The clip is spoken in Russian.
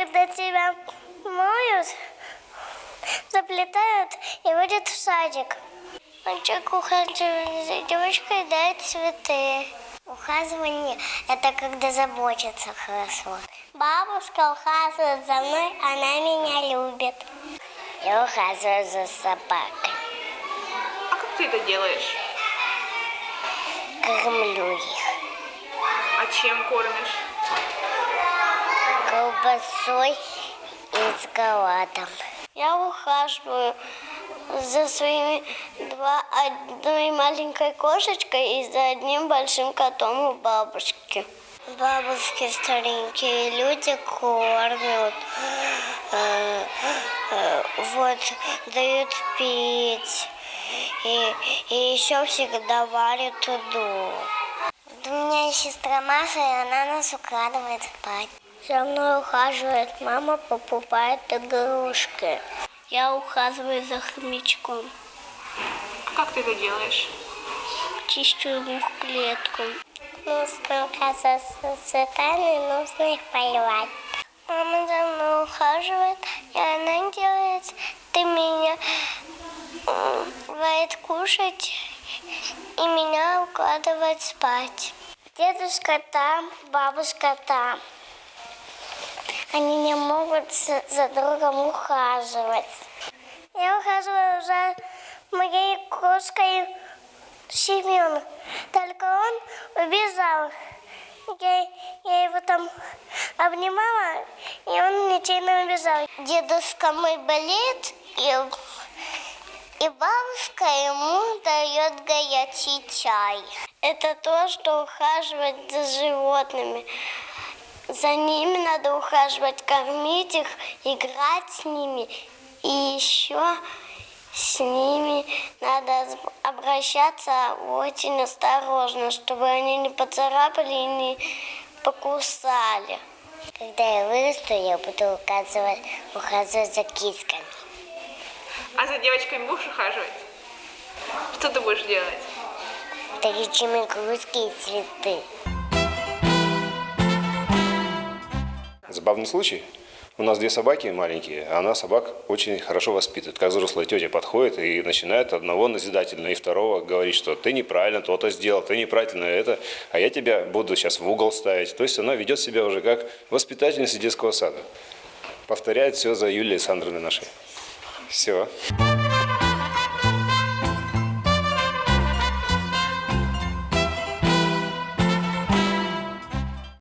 когда тебя моют, заплетают и водят в садик. Мальчик ухаживает за девочкой, дает цветы. Ухаживание – это когда заботятся хорошо. Бабушка ухаживает за мной, она меня любит. Я ухаживаю за собакой. А как ты это делаешь? Кормлю их. А чем кормишь? Колбасой и шоколадом. Я ухаживаю за своими одной маленькой кошечкой и за одним большим котом у бабушки. Бабушки старенькие люди кормят, вот, дают пить и еще всегда варят еду. У меня есть сестра Маша, и она нас укладывает спать. За мной ухаживает мама, покупает игрушки. Я ухаживаю за хомячком. А как ты это делаешь? Чищу ему клетку. Нужно ухаживать цветами, нужно их поливать. Мама за мной ухаживает, и она делает меня варит кушать и меня укладывает спать. Дедушка там, бабушка там. Они не могут за другом ухаживать. Я ухаживаю за моей кошкой Семен. Только он убежал. Я его там обнимала, и он нечаянно убежал. Дедушка мой болеет, и бабушка ему дает горячий чай. Это то, что ухаживать за животными. За ними надо ухаживать, кормить их, играть с ними. И еще с ними надо обращаться очень осторожно, чтобы они не поцарапали и не покусали. Когда я вырасту, я буду ухаживать за кисками. А за девочками будешь ухаживать? Что ты будешь делать? Дарить им игрушки и цветы. Забавный случай. У нас 2 собаки маленькие, а она собак очень хорошо воспитывает. Как взрослая тетя подходит и начинает одного назидательно, и второго говорить, что ты неправильно то-то сделал, ты неправильно это, а я тебя буду сейчас в угол ставить. То есть она ведет себя уже как воспитательница детского сада. Повторяет все за Юлией Александровной нашей. Все.